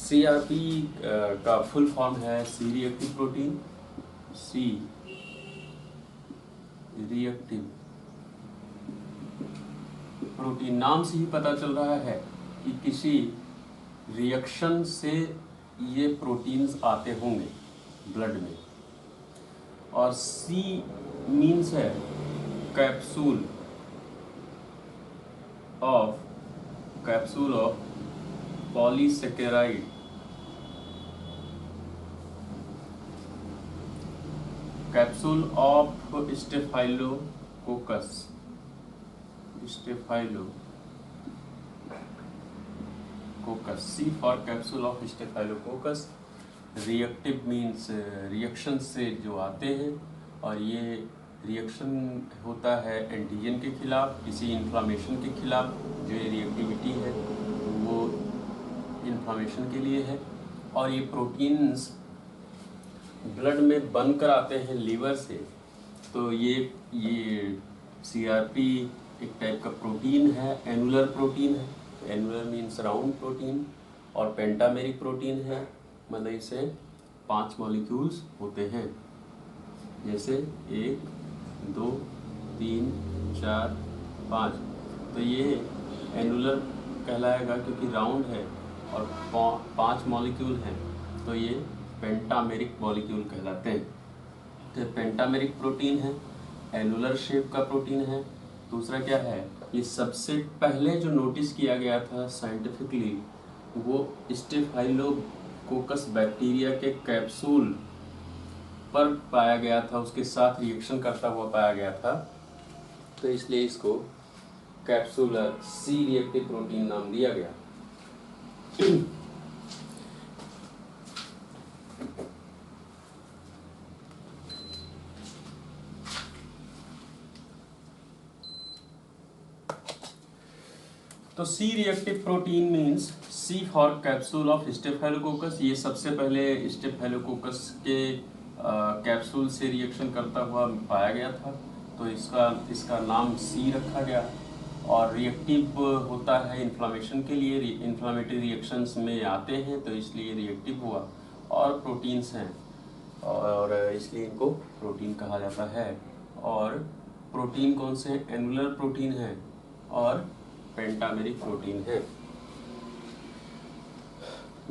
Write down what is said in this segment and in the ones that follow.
CRP का full form है C reactive protein. C reactive protein, नाम से ही पता चल रहा है कि किसी रिएक्शन से ये प्रोटीन्स आते होंगे ब्लड में। और सी मीन्स है capsule of polysaccharide, capsule of staphylococcus, C for capsule of staphylococcus. Reactive means reaction से जो आते हैं, और ये रिएक्शन होता है एंटीजन के खिलाफ, किसी इन्फ्लामेशन के खिलाफ। जो ये रिएक्टिविटी है वो इन्फ्लामेशन के लिए है। और ये प्रोटीन्स ब्लड में बनकर आते हैं लीवर से। तो ये सीआरपी एक टाइप का प्रोटीन है, एनुलर प्रोटीन है। एनुलर मीन्स राउंड प्रोटीन, और पेंटामेरिक प्रोटीन है, मतलब इसे 5 मॉलिक्यूल्स होते हैं, जैसे 1 2 3 4 5। तो ये एनुलर कहलाएगा क्योंकि राउंड है और 5 मॉलिक्यूल हैं, तो ये पेंटामेरिक मॉलिक्यूल कहलाते हैं। तो पेंटामेरिक प्रोटीन है, एनुलर शेप का प्रोटीन है। दूसरा क्या है, ये सबसे पहले जो नोटिस किया गया था साइंटिफिकली, वो स्टेफाइलोकोकस बैक्टीरिया के कैप्सूल पर पाया गया था, उसके साथ रिएक्शन करता हुआ पाया गया था। तो इसलिए इसको कैप्सूलर सी रिएक्टिव प्रोटीन नाम दिया गया। तो C reactive protein means C for capsule of staphylococcus. ये सबसे पहले स्टेफाइलोकोकस के कैप्सूल से रिएक्शन करता हुआ पाया गया था, तो इसका नाम सी रखा गया। और रिएक्टिव होता है इन्फ्लामेशन के लिए, इन्फ्लामेटरी रिएक्शंस में आते हैं, तो इसलिए रिएक्टिव हुआ। और प्रोटीन्स हैं, और इसलिए इनको प्रोटीन कहा जाता है। और प्रोटीन कौन से हैं? एनुलर प्रोटीन है और पेंटामेरिक प्रोटीन है।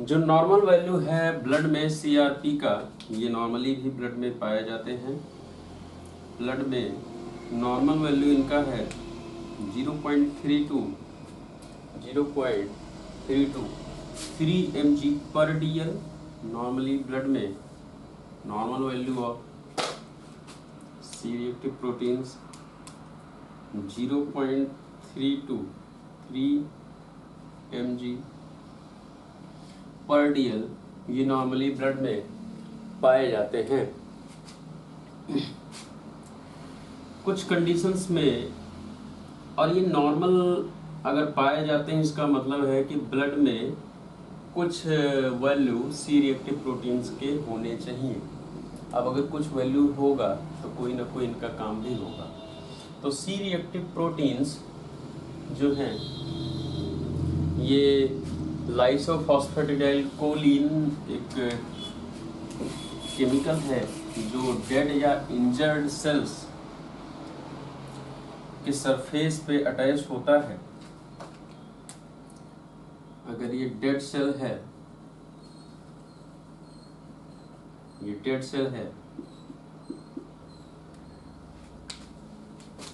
जो नॉर्मल वैल्यू है ब्लड में सीआरपी का, ये नॉर्मली भी ब्लड में पाए जाते हैं। ब्लड में नॉर्मल वैल्यू इनका है 0.32 3 mg पर DL। नॉर्मली ब्लड में normal value of C reactive proteins 0.32 3 mg पर DL, ये नॉर्मली ब्लड में पाए जाते हैं। कुछ कंडीशंस में, और ये नॉर्मल अगर पाए जाते हैं, इसका मतलब है कि ब्लड में कुछ वैल्यू सी रिएक्टिव प्रोटीन्स के होने चाहिए। अब अगर कुछ वैल्यू होगा तो कोई ना कोई इनका काम भी होगा। तो सी रिएक्टिव प्रोटीन्स जो हैं, ये लाइसोफॉस्फेटिडाइल कोलिन एक केमिकल है जो डेड या इंजर्ड सेल्स के सरफेस पे अटैच होता है। अगर ये डेड सेल है,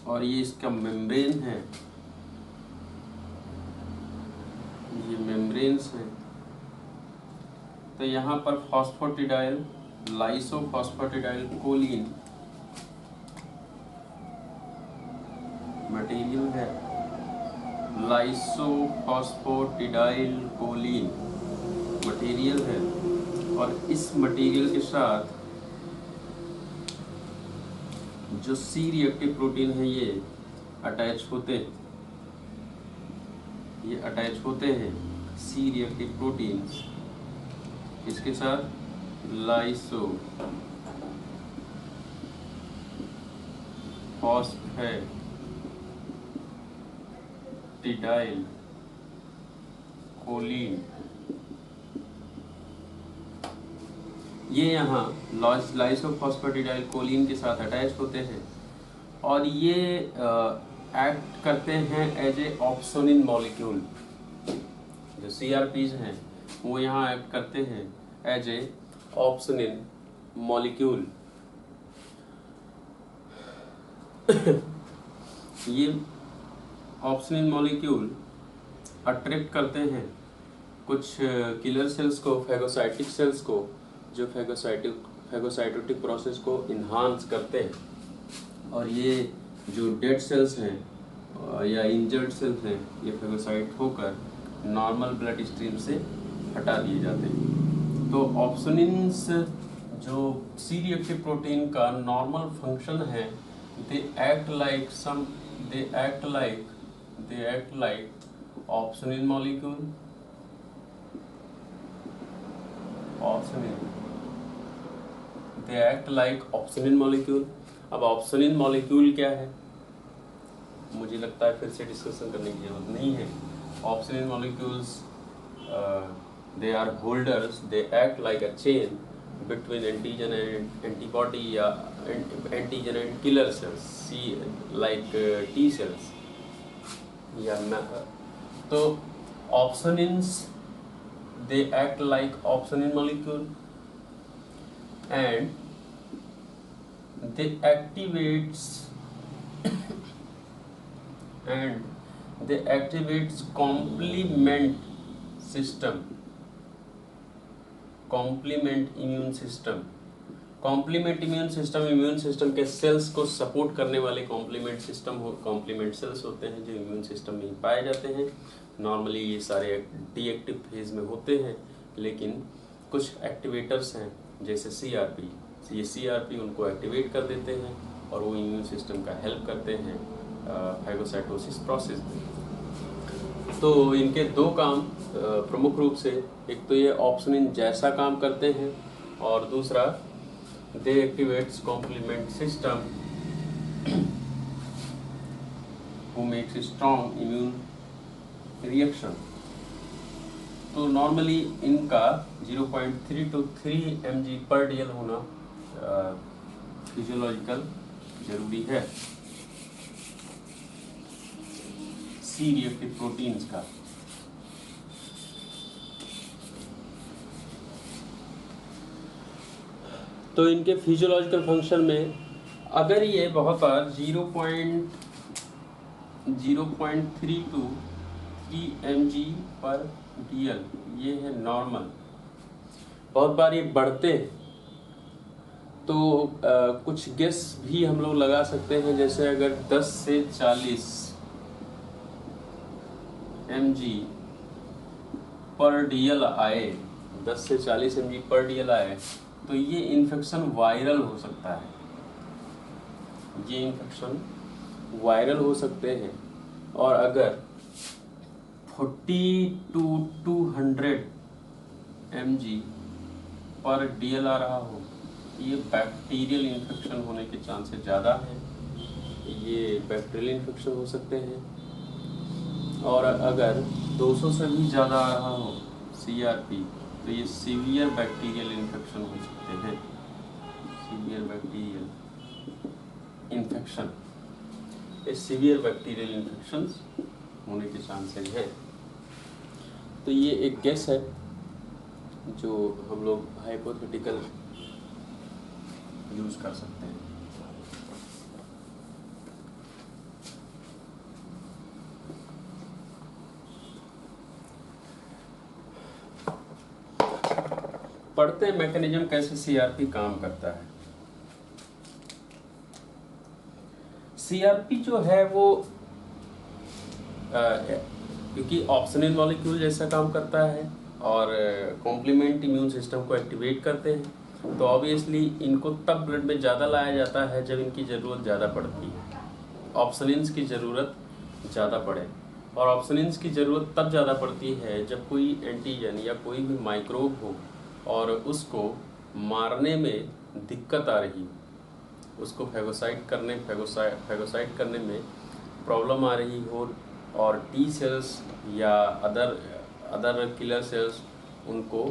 और ये इसका मेम्ब्रेन है, ये मेम्ब्रेन्स हैं, तो यहाँ पर फॉस्फेटिडाइल, लाइसोफॉस्फेटिडाइल कोलिन मटेरियल है। लाइसोफॉस्फेटिडाइल कोलिन मटेरियल है, और इस मटेरियल के साथ जो सी रिएक्टिव प्रोटीन है ये अटैच होते हैं सी रिएक्टिव प्रोटीन्स, इसके साथ लाइसोफॉस्फेटिडाइल कोलिन ये यहाँ लाइसोफॉस्फेटिडाइल कोलिन के साथ अटैच होते हैं और ये एक्ट करते हैं एज ए ऑप्सोनिन मॉलिक्यूल। जो CRPs हैं वो यहाँ एक्ट करते हैं एज ए ऑप्सोनिन मॉलिक्यूल। ये ऑप्सोनिन मॉलिक्यूल अट्रैक्ट करते हैं कुछ किलर सेल्स को, फैगोसाइटिक सेल्स को, जो फैगोसाइटोटिक प्रोसेस को इन्हांस करते हैं। और ये जो डेड सेल्स हैं या इंजर्ड सेल्स हैं, ये फैगोसाइट होकर नॉर्मल ब्लड स्ट्रीम से हटा दिए जाते हैं। तो ऑप्सोनिन्स जो सी रिएक्टिव प्रोटीन का नॉर्मल फंक्शन है, दे एक्ट लाइक ऑप्सोनिन मॉलिक्यूल। दे एक्ट लाइक ऑप्सोनिन मॉलिक्यूल। अब ऑप्सोनिन मॉलिक्यूल क्या है, मुझे लगता है फिर से डिस्कशन करने की जरूरत नहीं है। Opsonin molecules they are holders, they act like a chain between antigen and antibody या antigen and killer cells, like T cells या तो opsonins they act like opsonin molecule and they activates complement immune system। Complement immune system के cells को support करने वाले complement sales होते हैं जो इम्यून सिस्टम में पाए जाते हैं। नॉर्मली ये सारे डीएक्टिव फेज में होते हैं, लेकिन कुछ एक्टिवेटर्स हैं जैसे CRP, ये CRP उनको एक्टिवेट कर देते हैं और वो इम्यून सिस्टम का हेल्प करते हैं फैगोसाइटोसिस प्रोसेस में। तो इनके दो काम प्रमुख रूप से, एक तो ये ऑप्सोनिन जैसा काम करते हैं और दूसरा they activates complement system who makes a strong immune reaction। तो नॉर्मली इनका 0.3 to 3 mg पर DL होना फिजियोलॉजिकल जरूरी है सी रिएक्टिव प्रोटीन्स का। तो इनके फिजियोलॉजिकल फंक्शन में अगर ये बहुत बार 0.3 to 3 mg पर DL ये है नॉर्मल, बहुत बार ये बढ़ते हैं तो कुछ गेस भी हम लोग लगा सकते हैं। जैसे अगर 10 से 40 mg पर DL आए, 10 से 40 mg पर DL आए तो ये इन्फेक्शन वायरल हो सकता है, ये इन्फेक्शन वायरल हो सकते हैं। और अगर 40 to 200 mg पर DL आ रहा हो, ये बैक्टीरियल इन्फेक्शन होने के चांसेस ज़्यादा हैं, ये बैक्टीरियल इन्फेक्शन हो सकते हैं। और अगर 200 से भी ज़्यादा आ रहा हो CRP तो ये सीवियर बैक्टीरियल इन्फेक्शन हो सकते हैं, सीवियर बैक्टीरियल इन्फेक्शन, ये सीवियर बैक्टीरियल इन्फेक्शंस होने के चांसेस हैं। तो ये एक गेस है जो हम लोग हाइपोथेटिकल यूज कर सकते हैं। पढ़ते हैं मैकेनिज्म कैसे CRP काम करता है। CRP जो है वो क्योंकि ऑप्सोनिन मॉलिक्यूल जैसा काम करता है और कॉम्प्लीमेंट इम्यून सिस्टम को एक्टिवेट करते हैं, तो ऑब्वियसली इनको तब ब्लड में ज़्यादा लाया जाता है जब इनकी ज़रूरत ज़्यादा पड़ती है, ऑप्सोनिन्स की ज़रूरत ज़्यादा पड़े। और ऑप्सोनिन्स की ज़रूरत तब ज़्यादा पड़ती है जब कोई एंटीजन या कोई भी माइक्रोब हो और उसको मारने में दिक्कत आ रही हो, उसको फैगोसाइट करने में प्रॉब्लम आ रही हो और T सेल्स या अदर किलर सेल्स उनको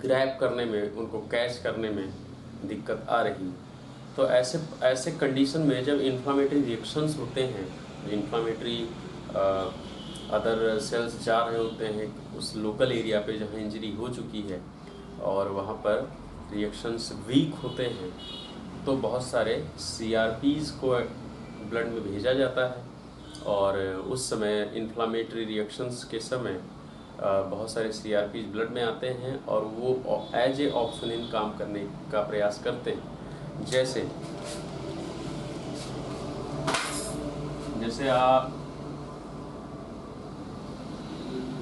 ग्रैब करने में, उनको कैच करने में दिक्कत आ रही। तो ऐसे ऐसे कंडीशन में जब इन्फ्लामेटरी रिएक्शंस होते हैं, इन्फ्लामेटरी अदर सेल्स जा रहे होते हैं उस लोकल एरिया पे जहाँ इंजरी हो चुकी है और वहाँ पर रिएक्शंस वीक होते हैं, तो बहुत सारे CRPs को ब्लड में भेजा जाता है और उस समय इन्फ्लामेटरी रिएक्शंस के समय बहुत सारे CRPs ब्लड में आते हैं और वो एज ए ऑप्सोनिन काम करने का प्रयास करते हैं। जैसे आप,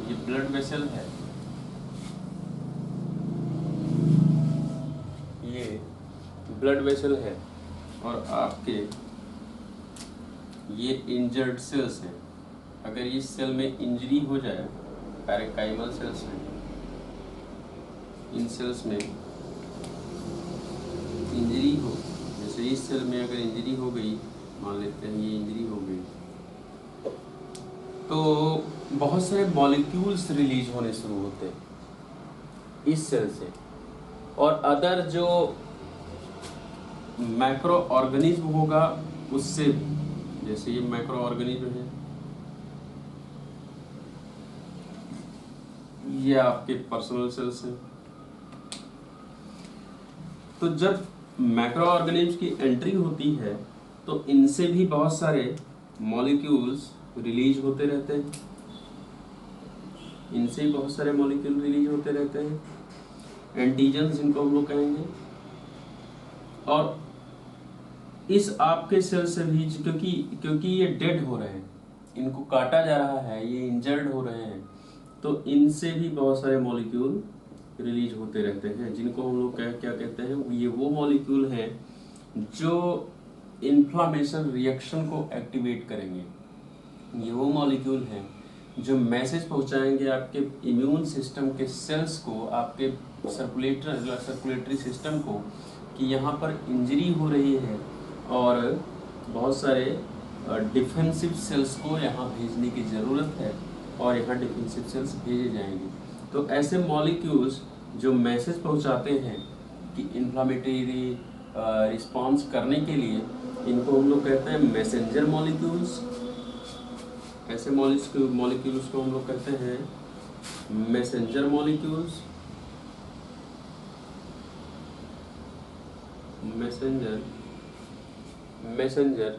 ये ब्लड वेसल है, ये ब्लड वेसल है और आपके ये इंजर्ड सेल्स हैं। अगर इस सेल में इंजरी हो जाए, पैरेंकाइमल सेल्स हैं, इन सेल्स में इंजरी हो, जैसे इस सेल में अगर इंजरी हो गई, मान लेते हैं ये इंजरी हो गई, तो बहुत सारे मॉलिक्यूल्स रिलीज होने शुरू होते हैं इस सेल से, और अदर जो मैक्रो ऑर्गेनिज्म होगा उससे, जैसे ये मैक्रो ऑर्गेनिज्म है, ये आपके पर्सनल सेल्स हैं। तो जब मैक्रो ऑर्गेनिज्म की एंट्री होती है तो इनसे भी बहुत सारे मॉलिक्यूल्स रिलीज होते रहते हैं, इनसे भी बहुत सारे मॉलिक्यूल रिलीज होते रहते हैं, एंटीजन्स जिनको हम लोग कहेंगे। और इस आपके सेल से भी, क्योंकि ये डेड हो रहे हैं, इनको काटा जा रहा है, ये इंजर्ड हो रहे हैं, तो इनसे भी बहुत सारे मॉलिक्यूल रिलीज होते रहते हैं, जिनको हम लोग क्या कहते हैं, ये वो मॉलिक्यूल हैं जो इन्फ्लामेशन रिएक्शन को एक्टिवेट करेंगे। ये वो मॉलिक्यूल हैं जो मैसेज पहुंचाएंगे आपके इम्यून सिस्टम के सेल्स को, आपके सर्कुलेटरी सिस्टम को, कि यहाँ पर इंजरी हो रही है और बहुत सारे डिफेंसिव सेल्स को यहाँ भेजने की ज़रूरत है और यहाँ डिफेंसिव सेल्स भेजे जाएंगे। तो ऐसे मॉलिक्यूल्स जो मैसेज पहुँचाते हैं कि इन्फ्लामेटरी रिस्पॉन्स करने के लिए, इनको हम लोग कहते हैं मैसेंजर मॉलिक्यूल्स। ऐसे मॉलिक्यूल्स को हम लोग कहते हैं मैसेंजर मॉलिक्यूल्स, मैसेंजर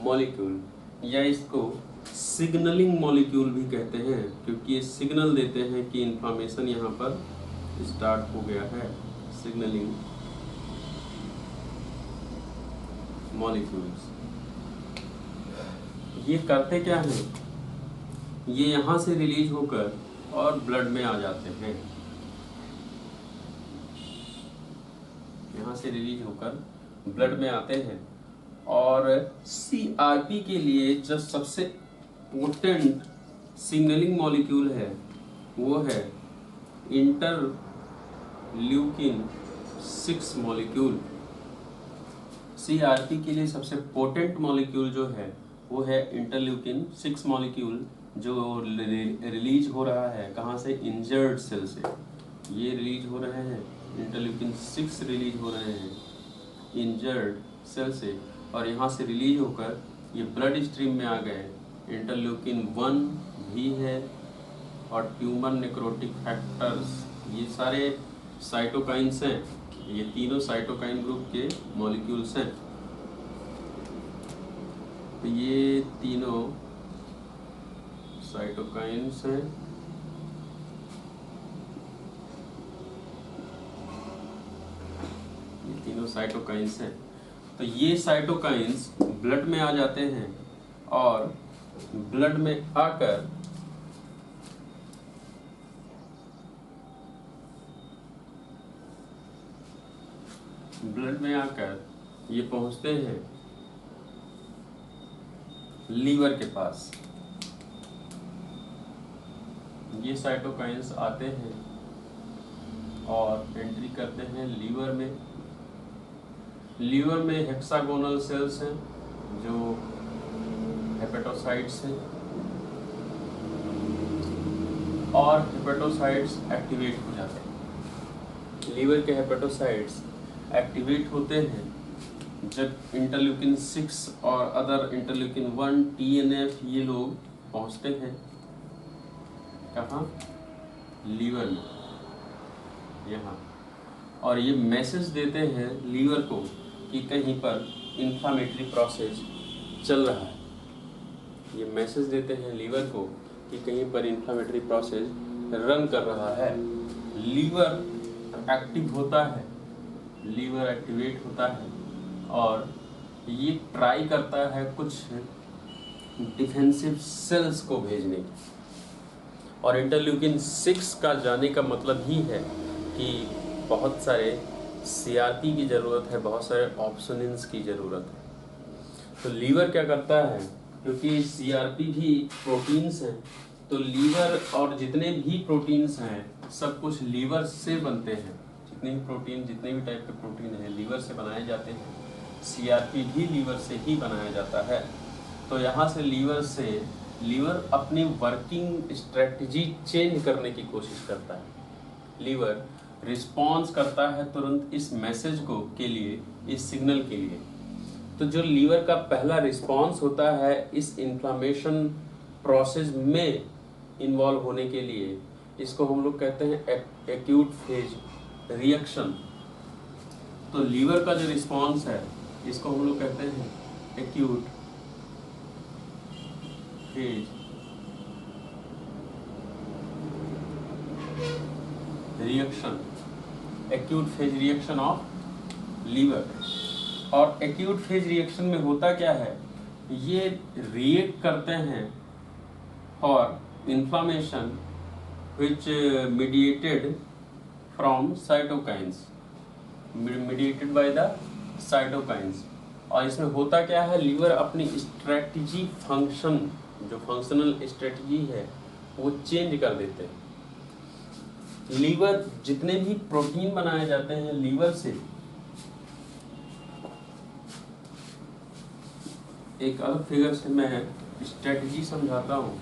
मॉलिक्यूल, या इसको सिग्नलिंग मॉलिक्यूल भी कहते हैं, क्योंकि ये सिग्नल देते हैं कि इन्फ्लामेशन यहाँ पर स्टार्ट हो गया है। सिग्नलिंग मॉलिक्यूल्स ये करते क्या हैं, ये यहाँ से रिलीज होकर और ब्लड में आ जाते हैं, यहाँ से रिलीज होकर ब्लड में आते हैं। और CRP के लिए जो सबसे पोटेंट सिग्नलिंग मॉलिक्यूल है वो है इंटरल्यूकिन 6 मॉलिक्यूल। CRP के लिए सबसे पोटेंट मॉलिक्यूल जो है वो है इंटरल्यूकिन 6 मॉलिक्यूल, जो रिलीज हो रहा है कहाँ से, इंजर्ड सेल से। ये रिलीज हो रहे हैं, इंटरल्यूकिन 6 रिलीज हो रहे हैं इंजर्ड सेल से, और यहाँ से रिलीज होकर ये ब्लड स्ट्रीम में आ गए। इंटरल्यूकिन 1 भी है और ट्यूमर नेक्रोटिक फैक्टर्स, ये सारे साइटोकाइंस हैं, ये तीनों साइटोकाइन ग्रुप के मॉलिक्यूल्स हैं। तो ये तीनों साइटोकाइंस हैं, ये तीनों साइटोकाइंस हैं। तो ये साइटोकाइंस ब्लड में आ जाते हैं और ब्लड में आकर ये पहुंचते हैं लीवर के पास। ये साइटोकाइंस आते हैं और एंट्री करते हैं लीवर में। लीवर में हेक्सागोनल सेल्स हैं जो हेपेटोसाइट्स हैं, और हेपेटोसाइट्स एक्टिवेट हो जाते हैं। लीवर के हेपेटोसाइट्स एक्टिवेट होते हैं जब इंटरल्यूकिन 6 और अदर इंटरल्यूकिन 1, TNF ये लोग पहुंचते हैं कहाँ, लीवर में, यहाँ, और ये मैसेज देते हैं लीवर को कि कहीं पर इन्फ्लामेटरी प्रोसेस चल रहा है। ये मैसेज देते हैं लीवर को कि कहीं पर इन्फ्लामेटरी प्रोसेस रन कर रहा है। लीवर एक्टिव होता है, लीवर एक्टिवेट होता है और ये ट्राई करता है कुछ डिफेंसिव सेल्स को भेजने की। और इंटरल्यूकिन 6 का जाने का मतलब ही है कि बहुत सारे CRP की ज़रूरत है, बहुत सारे ऑप्सोनिन्स की ज़रूरत है। तो लीवर क्या करता है, क्योंकि CRP भी प्रोटीन्स हैं, तो लीवर और जितने भी प्रोटीन्स हैं सब कुछ लीवर से बनते हैं। जितने भी प्रोटीन, जितने भी टाइप के प्रोटीन हैं लीवर से बनाए जाते हैं। CRP भी लीवर से ही बनाया जाता है। तो यहाँ से लीवर अपनी वर्किंग स्ट्रेटजी चेंज करने की कोशिश करता है। लीवर रिस्पॉन्स करता है तुरंत इस मैसेज को के लिए, इस सिग्नल के लिए। तो जो लीवर का पहला रिस्पॉन्स होता है इस इन्फ्लामेशन प्रोसेस में इन्वॉल्व होने के लिए, इसको हम लोग कहते हैं एक्यूट फेज रिएक्शन। तो लीवर का जो रिस्पॉन्स है इसको हम लोग कहते हैं acute phase reaction, acute phase reaction of liver. और एक्यूट फेज रिएक्शन में होता क्या है, ये रिएक्ट करते हैं for inflammation which mediated from cytokines, mediated by the cytokines। और इसमें होता क्या है, लीवर अपनी स्ट्रेटजी फंक्शन, जो फंक्शनल स्ट्रेटजी है वो चेंज कर देते हैं। लीवर जितने भी प्रोटीन बनाए जाते हैं लीवर से, एक अलग फिगर से मैं स्ट्रेटजी समझाता हूँ।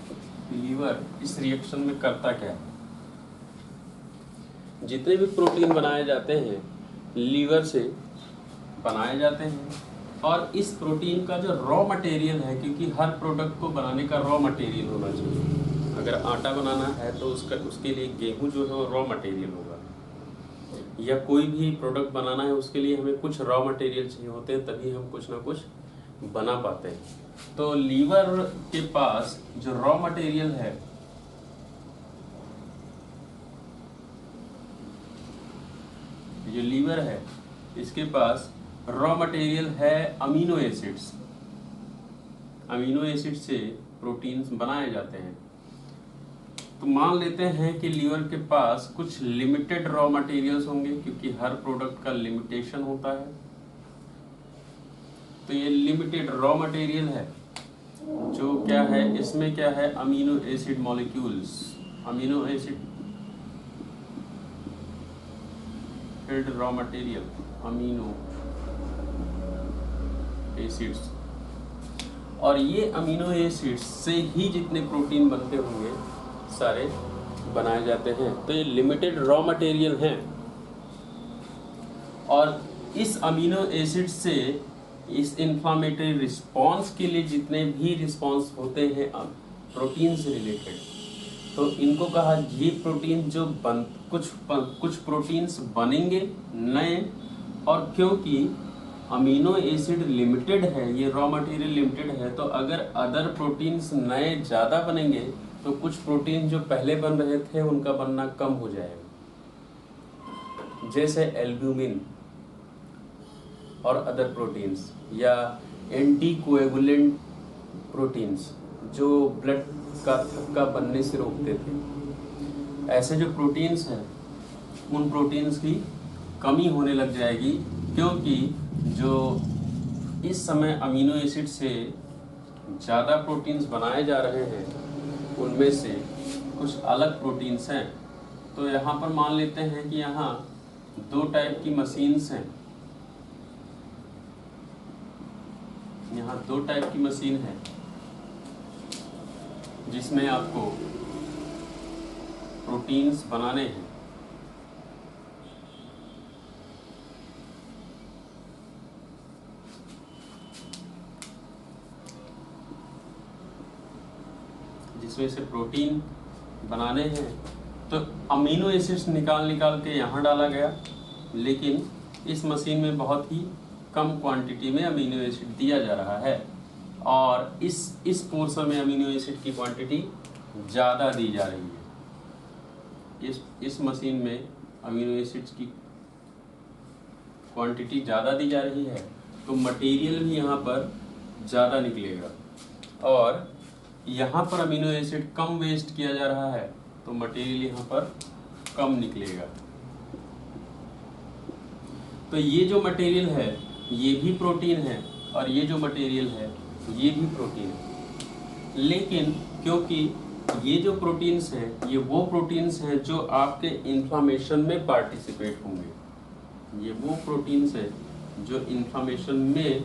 लीवर इस रिएक्शन में करता क्या है। जितने भी प्रोटीन बनाए जाते हैं लीवर से बनाए जाते हैं, और इस प्रोटीन का जो रॉ मटेरियल है, क्योंकि हर प्रोडक्ट को बनाने का रॉ मटेरियल होना चाहिए। अगर आटा बनाना है तो उसके लिए गेहूं जो है वो रॉ मटेरियल होगा, या कोई भी प्रोडक्ट बनाना है उसके लिए हमें कुछ रॉ मटेरियल चाहिए होते हैं, तभी हम कुछ ना कुछ बना पाते हैं। तो लीवर के पास जो रॉ मटेरियल है, जो लीवर है इसके पास रॉ मटेरियल है अमीनो एसिड्स। अमीनो एसिड से प्रोटीन्स बनाए जाते हैं। तो मान लेते हैं कि लीवर के पास कुछ लिमिटेड रॉ मटेरियल्स होंगे, क्योंकि हर प्रोडक्ट का लिमिटेशन होता है। तो ये लिमिटेड रॉ मटेरियल है, जो क्या है, इसमें क्या है, amino acid molecules, amino acid raw material, amino acids. और ये अमीनो एसिड्स से ही जितने प्रोटीन बनते होंगे सारे बनाए जाते हैं। तो ये लिमिटेड रॉ मटेरियल हैं, और इस अमीनो एसिड से इस इन्फ्लामेटरी रिस्पॉन्स के लिए जितने भी रिस्पॉन्स होते हैं प्रोटीन से रिलेटेड, तो इनको कहा ये प्रोटीन जो कुछ प्रोटीन्स बनेंगे नए, और क्योंकि अमीनो एसिड लिमिटेड है, ये रॉ मटेरियल लिमिटेड है, तो अगर अदर प्रोटीन्स नए ज़्यादा बनेंगे तो कुछ प्रोटीन जो पहले बन रहे थे उनका बनना कम हो जाएगा। जैसे एल्ब्यूमिन और अदर प्रोटीन्स, या एंटीकोएगुलेंट प्रोटीन्स जो ब्लड का थक्का बनने से रोकते थे। ऐसे जो प्रोटीन्स हैं उन प्रोटीन्स की कमी होने लग जाएगी, क्योंकि जो इस समय अमीनो एसिड से ज़्यादा प्रोटीन्स बनाए जा रहे हैं उनमें से कुछ अलग प्रोटीन्स हैं। तो यहाँ पर मान लेते हैं कि यहाँ दो टाइप की मशीन्स हैं, यहाँ दो टाइप की मशीन है जिसमें आपको प्रोटीन्स बनाने हैं। इसमें से प्रोटीन बनाने हैं, तो अमीनो एसिड्स निकाल के यहाँ डाला गया, लेकिन इस मशीन में बहुत ही कम क्वांटिटी में अमीनो एसिड दिया जा रहा है और इस पोर्शन में अमीनो एसिड की क्वांटिटी ज़्यादा दी जा रही है। इस मशीन में अमीनो एसिड्स की क्वांटिटी ज़्यादा दी जा रही है, तो मटेरियल भी यहाँ पर ज़्यादा निकलेगा, और यहाँ पर अमीनो एसिड कम वेस्ट किया जा रहा है तो मटेरियल यहाँ पर कम निकलेगा। तो ये जो मटेरियल है ये भी प्रोटीन है और ये जो मटेरियल है ये भी प्रोटीन है, लेकिन क्योंकि ये जो प्रोटीन्स हैं ये वो प्रोटीन्स हैं जो आपके इन्फ्लामेशन में पार्टिसिपेट होंगे, ये वो प्रोटीन्स हैं जो इन्फ्लामेशन में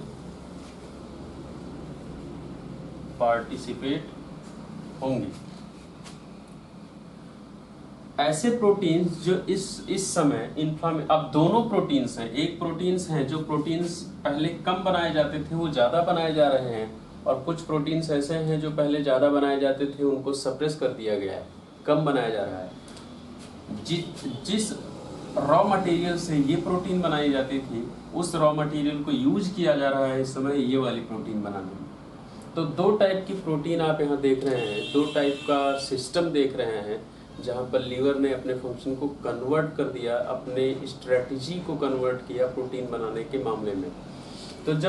पार्टिसिपेट होंगे। ऐसे प्रोटीन्स जो इस समय अब दोनों प्रोटीन्स हैं, एक प्रोटीन्स हैं जो प्रोटीन्स पहले कम बनाए जाते थे वो ज़्यादा बनाए जा रहे हैं, और कुछ प्रोटीन्स ऐसे हैं जो पहले ज़्यादा बनाए जाते थे उनको सप्रेस कर दिया गया है, कम बनाया जा रहा है। जिस रॉ मटेरियल से ये प्रोटीन बनाई जाती थी उस रॉ मटेरियल को यूज किया जा रहा है इस समय ये वाली प्रोटीन बनाने में। तो दो टाइप की प्रोटीन आप यहाँ देख रहे हैं, दो टाइप का सिस्टम देख रहे हैं, जहाँ पर लीवर ने अपने फंक्शन को कन्वर्ट कर दिया, अपने स्ट्रेटजी को कन्वर्ट किया प्रोटीन बनाने के मामले में।